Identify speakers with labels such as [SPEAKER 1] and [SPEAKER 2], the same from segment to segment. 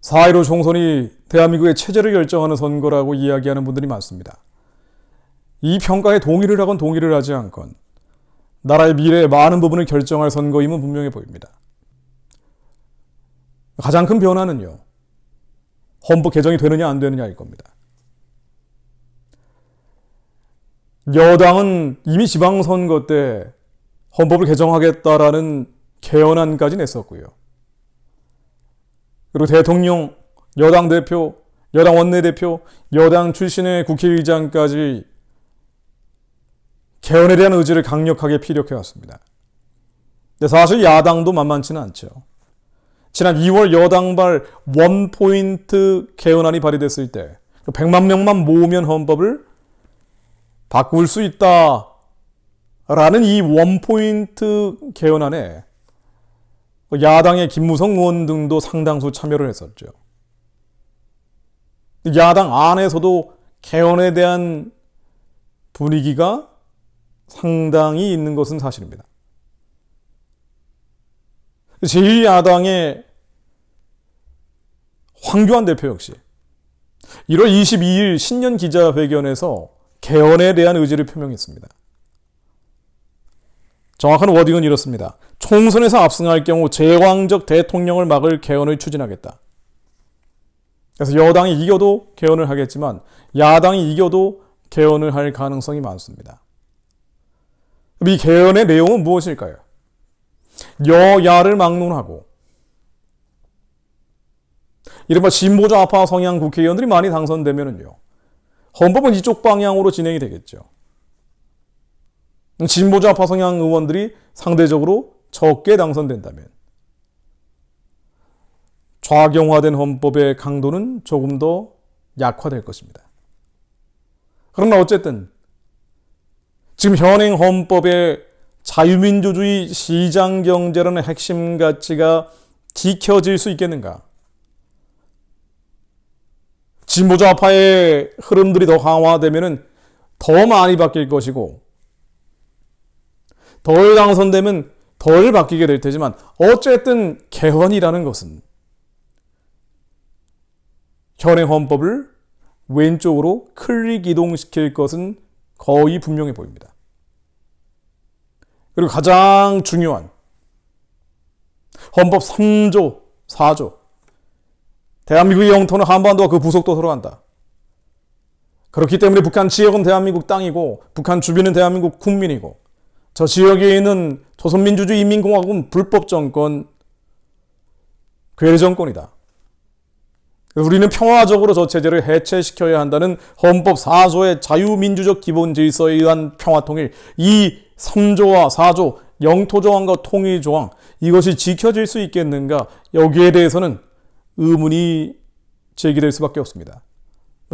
[SPEAKER 1] 4.15 총선이 대한민국의 체제를 결정하는 선거라고 이야기하는 분들이 많습니다. 이 평가에 동의를 하건 동의를 하지 않건 나라의 미래의 많은 부분을 결정할 선거임은 분명해 보입니다. 가장 큰 변화는요, 헌법 개정이 되느냐 안 되느냐일 겁니다. 여당은 이미 지방선거 때 헌법을 개정하겠다라는 개헌안까지 냈었고요. 그리고 대통령, 여당 대표, 여당 원내대표, 여당 출신의 국회의장까지 개헌에 대한 의지를 강력하게 피력해왔습니다. 근데 사실 야당도 만만치는 않죠. 지난 2월 여당발 원포인트 개헌안이 발의됐을 때 100만 명만 모으면 헌법을 바꿀 수 있다라는 이 원포인트 개헌안에 야당의 김무성 의원 등도 상당수 참여를 했었죠. 야당 안에서도 개헌에 대한 분위기가 상당히 있는 것은 사실입니다. 제1야당의 황교안 대표 역시 1월 22일 신년 기자회견에서 개헌에 대한 의지를 표명했습니다. 정확한 워딩은 이렇습니다. 총선에서 압승할 경우 제왕적 대통령을 막을 개헌을 추진하겠다. 그래서 여당이 이겨도 개헌을 하겠지만 야당이 이겨도 개헌을 할 가능성이 많습니다. 이 개헌의 내용은 무엇일까요? 여야를 막론하고 이른바 진보좌파 성향 국회의원들이 많이 당선되면은요, 헌법은 이쪽 방향으로 진행이 되겠죠. 진보좌파 성향 의원들이 상대적으로 적게 당선된다면 좌경화된 헌법의 강도는 조금 더 약화될 것입니다. 그러나 어쨌든 지금 현행 헌법의 자유민주주의 시장경제라는 핵심 가치가 지켜질 수 있겠는가? 진보좌파의 흐름들이 더 강화되면 더 많이 바뀔 것이고 덜 당선되면 덜 바뀌게 될 테지만 어쨌든 개헌이라는 것은 현행 헌법을 왼쪽으로 클릭 이동시킬 것은 거의 분명해 보입니다. 그리고 가장 중요한 헌법 3조, 4조. 대한민국의 영토는 한반도와 그 부속도 들어간다. 그렇기 때문에 북한 지역은 대한민국 땅이고 북한 주변은 대한민국 국민이고 저 지역에 있는 조선민주주의 인민공화국은 불법 정권, 괴뢰 정권이다. 우리는 평화적으로 저 체제를 해체시켜야 한다는 헌법 4조의 자유민주적 기본질서에 의한 평화통일, 이 3조와 4조, 영토조항과 통일조항, 이것이 지켜질 수 있겠는가? 여기에 대해서는 의문이 제기될 수밖에 없습니다.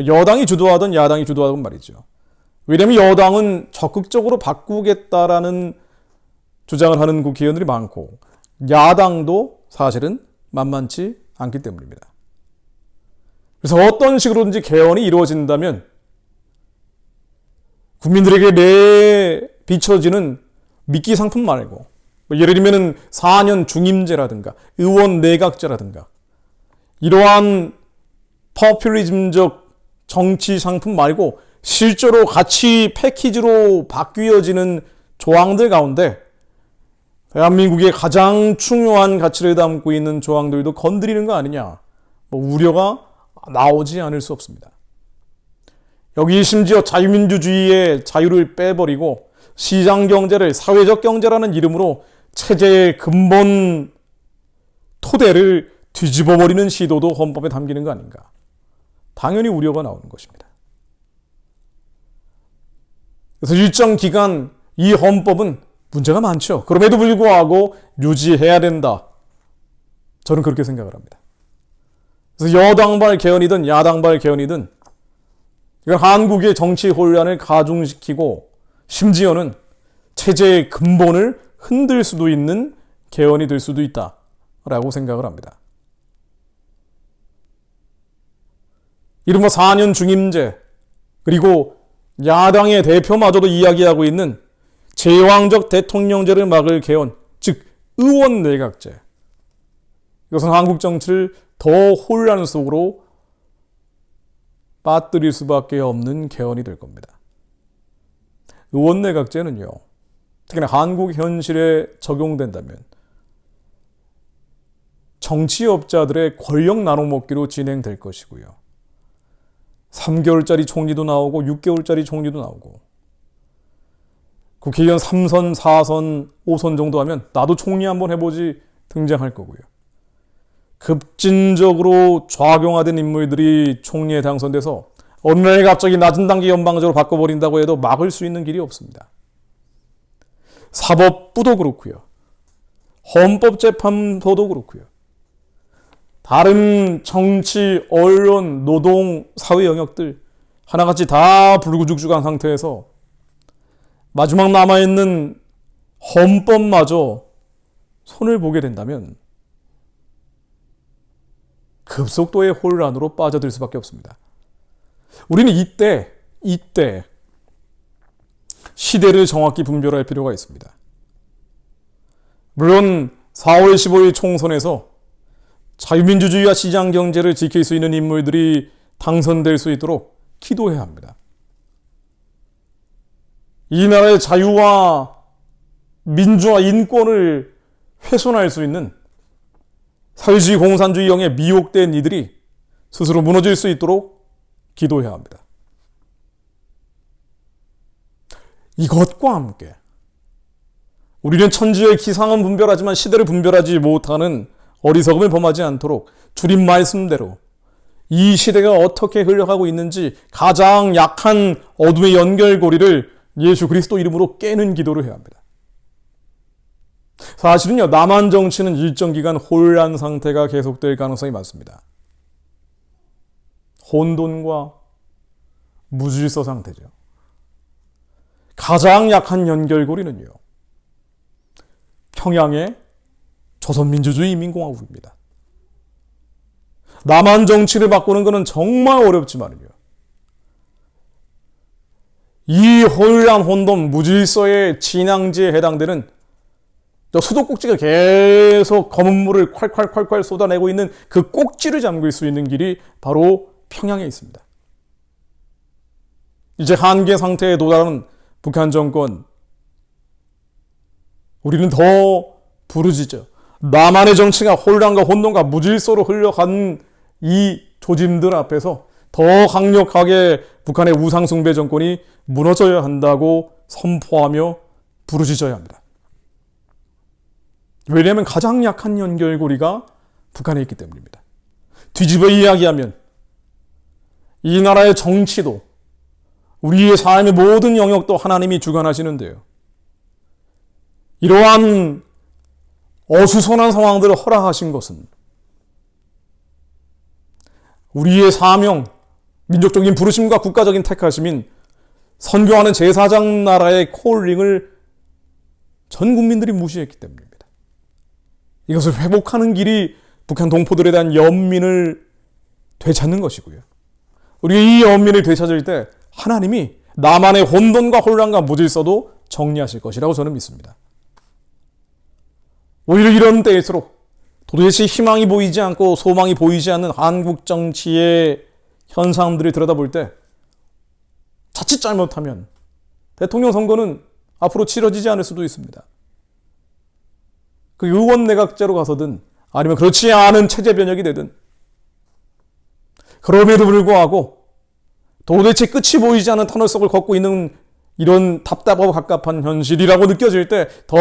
[SPEAKER 1] 여당이 주도하든 야당이 주도하든 말이죠. 왜냐하면 여당은 적극적으로 바꾸겠다라는 주장을 하는 국회의원들이 많고 야당도 사실은 만만치 않기 때문입니다. 그래서 어떤 식으로든지 개헌이 이루어진다면 국민들에게 내비쳐지는 미끼 상품 말고 예를 들면 4년 중임제라든가 의원 내각제라든가 이러한 포퓰리즘적 정치 상품 말고 실제로 가치 패키지로 바뀌어지는 조항들 가운데 대한민국의 가장 중요한 가치를 담고 있는 조항들도 건드리는 거 아니냐, 우려가 나오지 않을 수 없습니다. 여기 심지어 자유민주주의의 자유를 빼버리고 시장경제를 사회적 경제라는 이름으로 체제의 근본 토대를 뒤집어버리는 시도도 헌법에 담기는 거 아닌가. 당연히 우려가 나오는 것입니다. 그래서 일정 기간 이 헌법은 문제가 많죠. 그럼에도 불구하고 유지해야 된다. 저는 그렇게 생각을 합니다. 그래서 여당발 개헌이든 야당발 개헌이든 이건 한국의 정치 혼란을 가중시키고 심지어는 체제의 근본을 흔들 수도 있는 개헌이 될 수도 있다라고 생각을 합니다. 이른바 4년 중임제, 그리고 야당의 대표마저도 이야기하고 있는 제왕적 대통령제를 막을 개헌, 즉 의원 내각제. 이것은 한국 정치를 더 혼란 속으로 빠뜨릴 수밖에 없는 개헌이 될 겁니다. 의원내각제는요, 특히나 한국 현실에 적용된다면 정치업자들의 권력 나눠먹기로 진행될 것이고요. 3개월짜리 총리도 나오고 6개월짜리 총리도 나오고 국회의원 3선, 4선, 5선 정도 하면 나도 총리 한번 해보지 등장할 거고요. 급진적으로 좌경화된 인물들이 총리에 당선돼서 어느 날 갑자기 낮은 단계 연방제로 바꿔버린다고 해도 막을 수 있는 길이 없습니다. 사법부도 그렇고요. 헌법재판소도 그렇고요. 다른 정치, 언론, 노동, 사회 영역들 하나같이 다 불구죽죽한 상태에서 마지막 남아있는 헌법마저 손을 보게 된다면 급속도의 혼란으로 빠져들 수밖에 없습니다. 우리는 이때 시대를 정확히 분별할 필요가 있습니다. 물론 4월 15일 총선에서 자유민주주의와 시장경제를 지킬 수 있는 인물들이 당선될 수 있도록 기도해야 합니다. 이 나라의 자유와 민주화, 인권을 훼손할 수 있는 사회주의 공산주의형에 미혹된 이들이 스스로 무너질 수 있도록 기도해야 합니다. 이것과 함께 우리는 천지의 기상은 분별하지만 시대를 분별하지 못하는 어리석음을 범하지 않도록 주님 말씀대로 이 시대가 어떻게 흘러가고 있는지 가장 약한 어둠의 연결고리를 예수 그리스도 이름으로 깨는 기도를 해야 합니다. 사실은요, 남한 정치는 일정 기간 혼란 상태가 계속될 가능성이 많습니다. 혼돈과 무질서 상태죠. 가장 약한 연결고리는요, 평양의 조선민주주의 인민공화국입니다. 남한 정치를 바꾸는 것은 정말 어렵지만요, 이 혼란, 혼돈, 무질서의 진앙지에 해당되는 수도꼭지가 계속 검은 물을 콸콸콸콸 쏟아내고 있는 그 꼭지를 잠글 수 있는 길이 바로 평양에 있습니다. 이제 한계 상태에 도달하는 북한 정권, 우리는 더 부르짖죠. 남한의 정치가 혼란과 혼돈과 무질서로 흘러간 이 조짐들 앞에서 더 강력하게 북한의 우상숭배 정권이 무너져야 한다고 선포하며 부르짖어야 합니다. 왜냐하면 가장 약한 연결고리가 북한에 있기 때문입니다. 뒤집어 이야기하면 이 나라의 정치도 우리의 삶의 모든 영역도 하나님이 주관하시는데요, 이러한 어수선한 상황들을 허락하신 것은 우리의 사명, 민족적인 부르심과 국가적인 택하심인 선교하는 제사장 나라의 콜링을 전 국민들이 무시했기 때문입니다. 이것을 회복하는 길이 북한 동포들에 대한 연민을 되찾는 것이고요, 우리가 이 연민을 되찾을 때 하나님이 남한의 혼돈과 혼란과 무질서도 정리하실 것이라고 저는 믿습니다. 오히려 이런 때일수록 도대체 희망이 보이지 않고 소망이 보이지 않는 한국 정치의 현상들을 들여다볼 때 자칫 잘못하면 대통령 선거는 앞으로 치러지지 않을 수도 있습니다. 그 의원 내각제로 가서든 아니면 그렇지 않은 체제 변혁이 되든, 그럼에도 불구하고 도대체 끝이 보이지 않는 터널 속을 걷고 있는 이런 답답하고 갑갑한 현실이라고 느껴질 때 더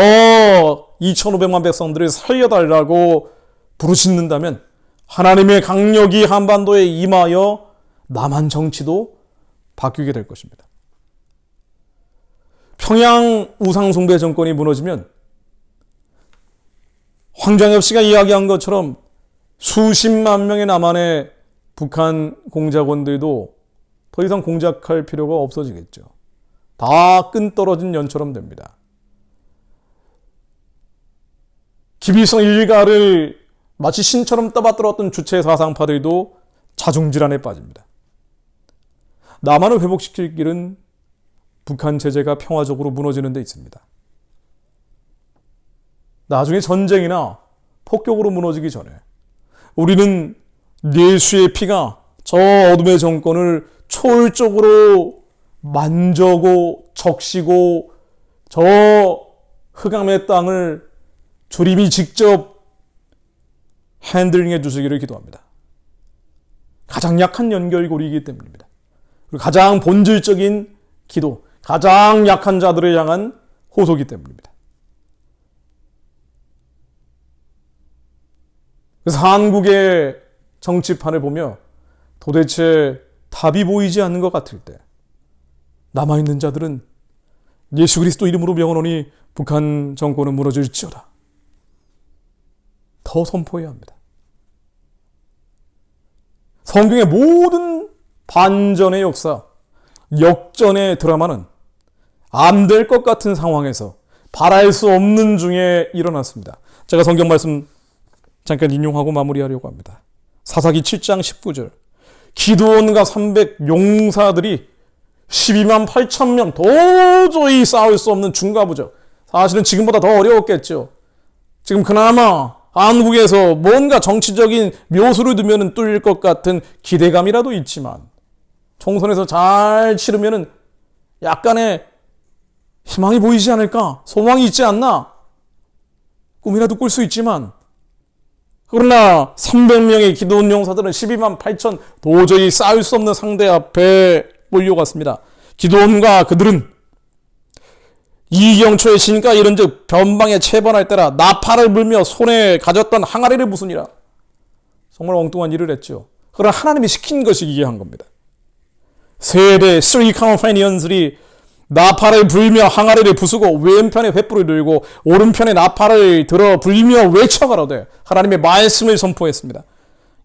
[SPEAKER 1] 2,500만 백성들을 살려달라고 부르짖는다면 하나님의 강력이 한반도에 임하여 남한 정치도 바뀌게 될 것입니다. 평양 우상숭배 정권이 무너지면 황장엽 씨가 이야기한 것처럼 수십만 명의 남한의 북한 공작원들도 더 이상 공작할 필요가 없어지겠죠. 다 끈떨어진 연처럼 됩니다. 김일성 일가를 마치 신처럼 떠받들었던 주체 사상파들도 자중질환에 빠집니다. 남한을 회복시킬 길은 북한 체제가 평화적으로 무너지는 데 있습니다. 나중에 전쟁이나 폭격으로 무너지기 전에 우리는 예수의 피가 저 어둠의 정권을 초월적으로 만져고 적시고 저 흑암의 땅을 주님이 직접 핸들링해 주시기를 기도합니다. 가장 약한 연결고리이기 때문입니다. 그리고 가장 본질적인 기도, 가장 약한 자들을 향한 호소이기 때문입니다. 그래서 한국의 정치판을 보며 도대체 답이 보이지 않는 것 같을 때 남아있는 자들은 예수 그리스도 이름으로 명하노니 북한 정권은 무너질지어다. 더 선포해야 합니다. 성경의 모든 반전의 역사, 역전의 드라마는 안 될 것 같은 상황에서 바랄 수 없는 중에 일어났습니다. 제가 성경 말씀 잠깐 인용하고 마무리하려고 합니다. 사사기 7장 19절. 기드온과 300 용사들이 12만 8천 명 도저히 싸울 수 없는 중과부죠. 사실은 지금보다 더 어려웠겠죠. 지금 그나마 한국에서 뭔가 정치적인 묘수를 두면 뚫릴 것 같은 기대감이라도 있지만 총선에서 잘 치르면 약간의 희망이 보이지 않을까? 소망이 있지 않나? 꿈이라도 꿀 수 있지만 그러나 300명의 기드온 용사들은 12만 8천 도저히 싸울 수 없는 상대 앞에 몰려갔습니다. 기드온과 그들은 이경초의 신과 이른즉 변방에 채번할 때라 나팔을 불며 손에 가졌던 항아리를 부수니라. 정말 엉뚱한 일을 했죠. 그러나 하나님이 시킨 것이 이게 한 겁니다. 세대 3 컴패니언들이 나팔을 불며 항아리를 부수고 왼편에 횃불을 들고 오른편에 나팔을 들어 불며 외쳐가로되 하나님의 말씀을 선포했습니다.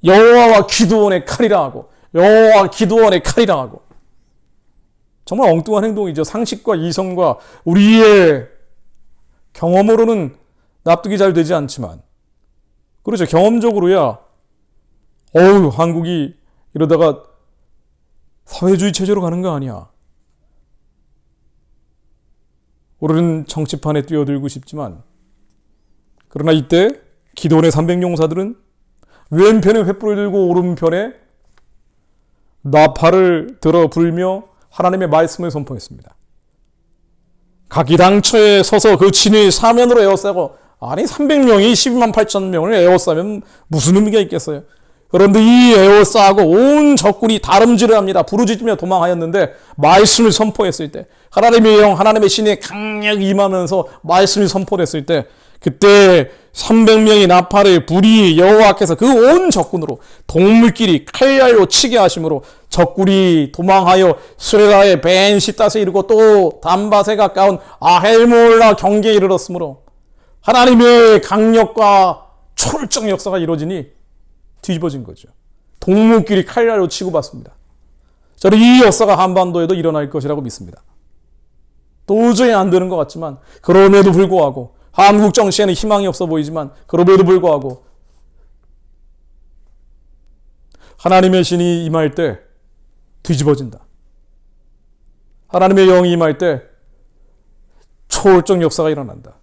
[SPEAKER 1] 여호와와 기드온의 칼이라 하고 여호와와 기드온의 칼이라 하고. 정말 엉뚱한 행동이죠. 상식과 이성과 우리의 경험으로는 납득이 잘 되지 않지만 그렇죠. 경험적으로야 한국이 이러다가 사회주의 체제로 가는 거 아니야. 우리는 정치판에 뛰어들고 싶지만 그러나 이때 기드온의 300용사들은 왼편에 횃불을 들고 오른편에 나팔을 들어 불며 하나님의 말씀을 선포했습니다. 각기당처에 서서 그 진의 사면으로 에워싸고 아니 300명이 12만 8천 명을 에워싸면 무슨 의미가 있겠어요. 그런데 이 에워싸고 온 적군이 다름질을 합니다. 부르짖으며 도망하였는데 말씀을 선포했을 때 하나님의 영 하나님의 신이 강력히 임하면서 말씀이 선포됐을 때 그때 300명의 나팔을 불이 여호와께서 그 온 적군으로 동물끼리 칼날로 치게 하심으로 적군이 도망하여 수레다의 벤 시앗에 이르고 또 단밭에 가까운 아헬몰라 경계에 이르렀으므로 하나님의 강력과 초월적 역사가 이루어지니 뒤집어진 거죠. 동물끼리 칼날로 치고받습니다. 저는 이 역사가 한반도에도 일어날 것이라고 믿습니다. 도저히 안 되는 것 같지만 그럼에도 불구하고 한국 정치에는 희망이 없어 보이지만 그럼에도 불구하고 하나님의 신이 임할 때 뒤집어진다. 하나님의 영이 임할 때 초월적 역사가 일어난다.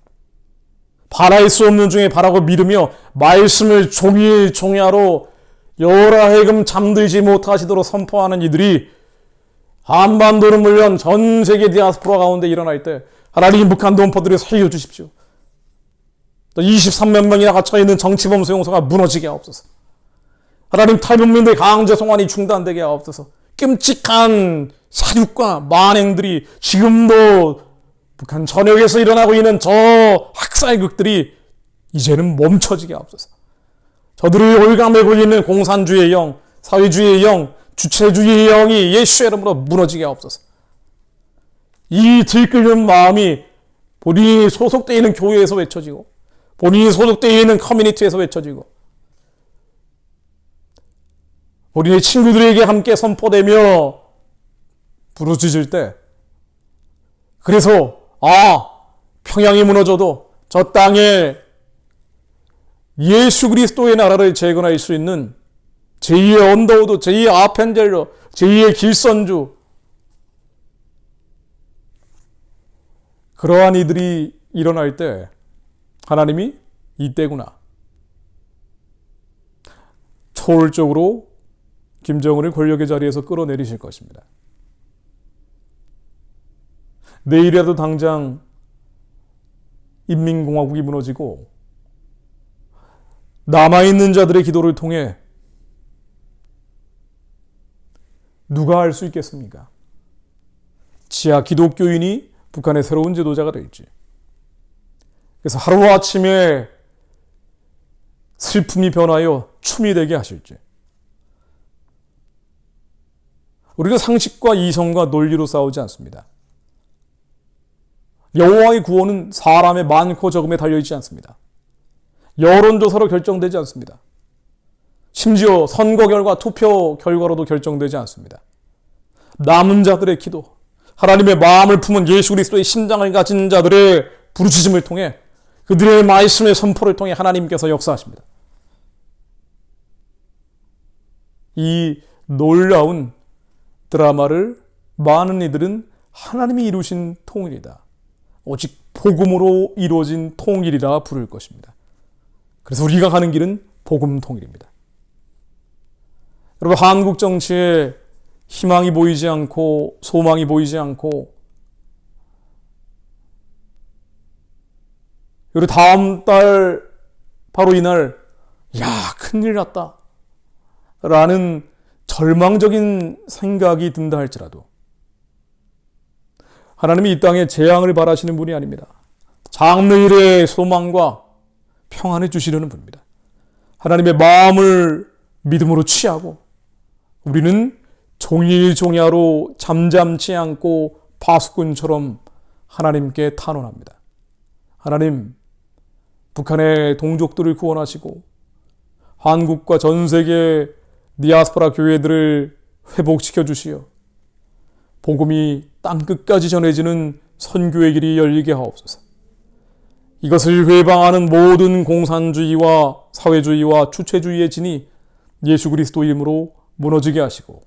[SPEAKER 1] 바랄 수 없는 중에 바라고 믿으며 말씀을 종일 종야로 여호라 하여금 잠들지 못하시도록 선포하는 이들이 한반도는 물론 전 세계 디아스포라 가운데 일어날 때 하나님 북한 동포들을 살려주십시오. 또 23만 명이나 갇혀있는 정치범 수용소가 무너지게 하옵소서. 하나님 탈북민들 강제 송환이 중단되게 하옵소서. 끔찍한 사륙과 만행들이 지금도 북한 전역에서 일어나고 있는 저 학살극들이 이제는 멈춰지게 하옵소서. 저들의 올감에 걸리는 공산주의의 영, 사회주의의 영, 주체주의의 영이 예수의 이름으로 무너지게 하옵소서. 이 들끓는 마음이 본인이 소속되어 있는 교회에서 외쳐지고 본인이 소속되어 있는 커뮤니티에서 외쳐지고 본인의 친구들에게 함께 선포되며 부르짖을 때 그래서 평양이 무너져도 저 땅에 예수 그리스도의 나라를 재건할 수 있는 제2의 언더우드, 제2의 아펜젤러, 제2의 길선주 그러한 이들이 일어날 때 하나님이 이때구나. 초월적으로 김정은을 권력의 자리에서 끌어내리실 것입니다. 내일이라도 당장 인민공화국이 무너지고 남아있는 자들의 기도를 통해 누가 알 수 있겠습니까? 지하 기독교인이 북한의 새로운 지도자가 될지. 그래서 하루아침에 슬픔이 변하여 춤이 되게 하실지. 우리가 상식과 이성과 논리로 싸우지 않습니다. 여호와의 구원은 사람의 많고 적음에 달려있지 않습니다. 여론조사로 결정되지 않습니다. 심지어 선거 결과, 투표 결과로도 결정되지 않습니다. 남은 자들의 기도, 하나님의 마음을 품은 예수 그리스도의 심장을 가진 자들의 부르짖음을 통해, 그들의 말씀의 선포를 통해 하나님께서 역사하십니다. 이 놀라운 드라마를 많은 이들은 하나님이 이루신 통일이다, 오직 복음으로 이루어진 통일이라 부를 것입니다. 그래서 우리가 가는 길은 복음 통일입니다. 여러분, 한국 정치에 희망이 보이지 않고 소망이 보이지 않고, 그리고 다음 달 바로 이날 야, 큰일 났다 라는 절망적인 생각이 든다 할지라도 하나님이 이 땅에 재앙을 바라시는 분이 아닙니다. 장래일의 소망과 평안을 주시려는 분입니다. 하나님의 마음을 믿음으로 취하고 우리는 종일종야로 잠잠치 않고 파수꾼처럼 하나님께 탄원합니다. 하나님, 북한의 동족들을 구원하시고 한국과 전 세계 디아스포라 교회들을 회복시켜 주시어 복음이 땅끝까지 전해지는 선교의 길이 열리게 하옵소서. 이것을 회방하는 모든 공산주의와 사회주의와 주체주의의 진이 예수 그리스도 이름으로 무너지게 하시고,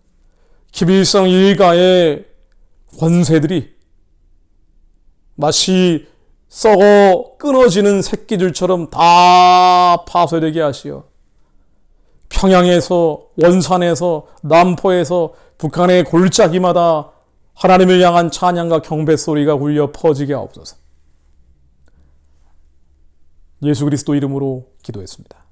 [SPEAKER 1] 김일성 일가의 권세들이 마치 썩어 끊어지는 새끼들처럼 다 파쇄되게 하시어 평양에서, 원산에서, 남포에서, 북한의 골짜기마다 하나님을 향한 찬양과 경배 소리가 울려 퍼지게 하옵소서. 예수 그리스도 이름으로 기도했습니다.